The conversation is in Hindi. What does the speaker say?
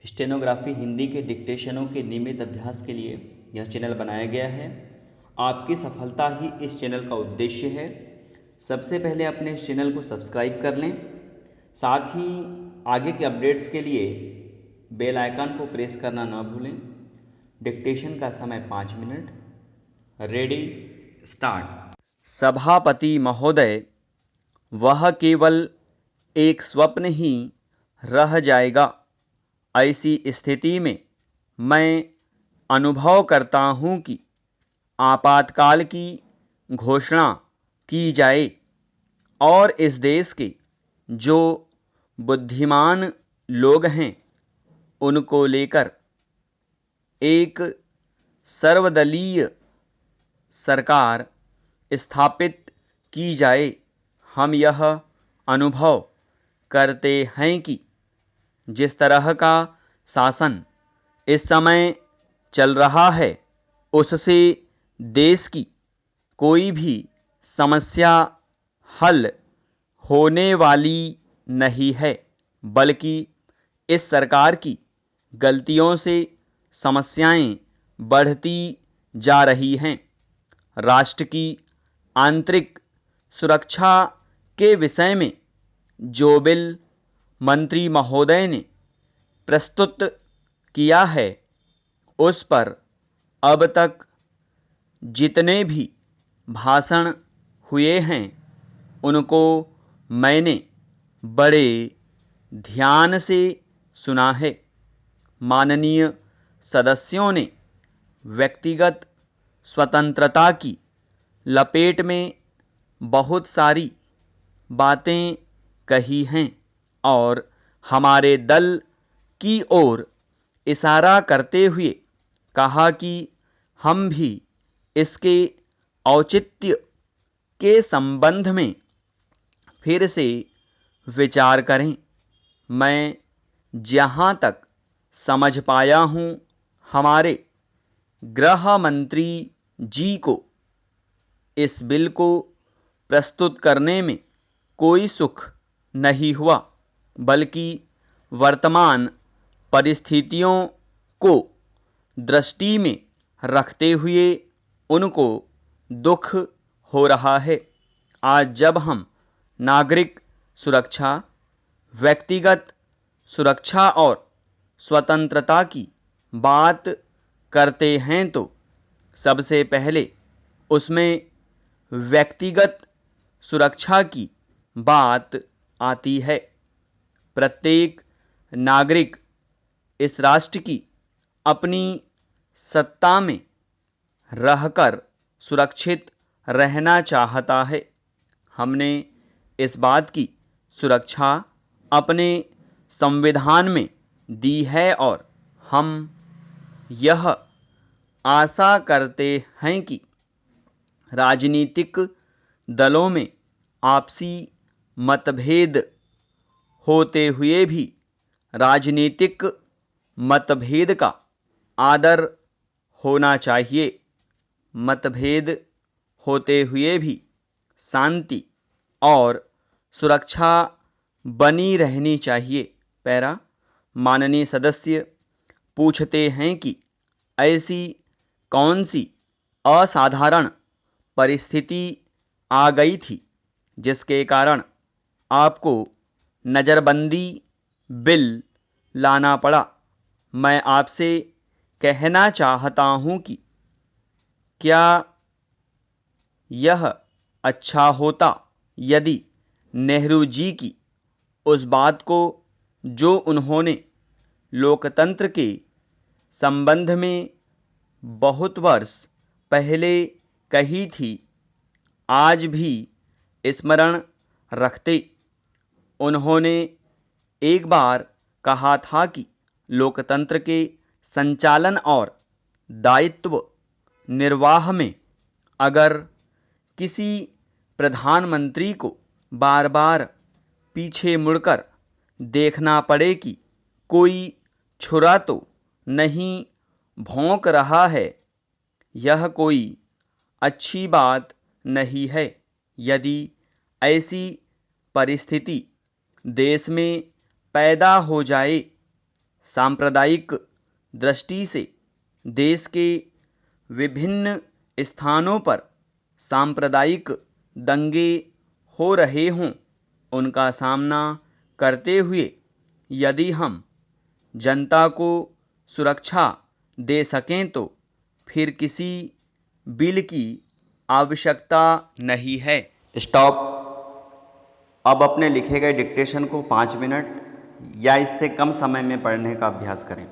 स्टेनोग्राफी हिंदी के डिक्टेशनों के नियमित अभ्यास के लिए यह चैनल बनाया गया है। आपकी सफलता ही इस चैनल का उद्देश्य है। सबसे पहले अपने इस चैनल को सब्सक्राइब कर लें, साथ ही आगे के अपडेट्स के लिए बेल आइकन को प्रेस करना ना भूलें। डिक्टेशन का समय 5 मिनट। Ready, start. सभापति महोदय, वह केवल एक स्वप्न ही रह जाएगा। ऐसी स्थिति में मैं अनुभव करता हूँ कि आपातकाल की घोषणा की जाए और इस देश के जो बुद्धिमान लोग हैं उनको लेकर एक सर्वदलीय सरकार स्थापित की जाए। हम यह अनुभव करते हैं कि जिस तरह का शासन इस समय चल रहा है उससे देश की कोई भी समस्या हल होने वाली नहीं है, बल्कि इस सरकार की गलतियों से समस्याएं बढ़ती जा रही हैं। राष्ट्र की आंतरिक सुरक्षा के विषय में जो बिल मंत्री महोदय ने प्रस्तुत किया है उस पर अब तक जितने भी भाषण हुए हैं उनको मैंने बड़े ध्यान से सुना है। माननीय सदस्यों ने व्यक्तिगत स्वतंत्रता की लपेट में बहुत सारी बातें कही हैं और हमारे दल की ओर इशारा करते हुए कहा कि हम भी इसके औचित्य के संबंध में फिर से विचार करें। मैं जहाँ तक समझ पाया हूँ हमारे गृह मंत्री जी को इस बिल को प्रस्तुत करने में कोई सुख नहीं हुआ, बल्कि वर्तमान परिस्थितियों को दृष्टि में रखते हुए उनको दुख हो रहा है। आज जब हम नागरिक सुरक्षा, व्यक्तिगत सुरक्षा और स्वतंत्रता की बात करते हैं तो सबसे पहले उसमें व्यक्तिगत सुरक्षा की बात आती है। प्रत्येक नागरिक इस राष्ट्र की अपनी सत्ता में रहकर सुरक्षित रहना चाहता है। हमने इस बात की सुरक्षा अपने संविधान में दी है और हम यह आशा करते हैं कि राजनीतिक दलों में आपसी मतभेद होते हुए भी राजनीतिक मतभेद का आदर होना चाहिए। मतभेद होते हुए भी शांति और सुरक्षा बनी रहनी चाहिए। पैरा, माननीय सदस्य पूछते हैं कि ऐसी कौन सी असाधारण परिस्थिति आ गई थी जिसके कारण आपको नज़रबंदी बिल लाना पड़ा। मैं आपसे कहना चाहता हूं कि क्या यह अच्छा होता यदि नेहरू जी की उस बात को जो उन्होंने लोकतंत्र के संबंध में बहुत वर्ष पहले कही थी आज भी स्मरण रखते। उन्होंने एक बार कहा था कि लोकतंत्र के संचालन और दायित्व निर्वाह में अगर किसी प्रधानमंत्री को बार बार पीछे मुड़कर देखना पड़े कि कोई छुरा तो नहीं भौंक रहा है, यह कोई अच्छी बात नहीं है। यदि ऐसी परिस्थिति देश में पैदा हो जाए सांप्रदायिक दृष्टि से देश के विभिन्न स्थानों पर सांप्रदायिक दंगे हो रहे हों, उनका सामना करते हुए यदि हम जनता को सुरक्षा दे सकें तो फिर किसी बिल की आवश्यकता नहीं है। स्टॉप। अब अपने लिखे गए डिक्टेशन को 5 मिनट या इससे कम समय में पढ़ने का अभ्यास करें।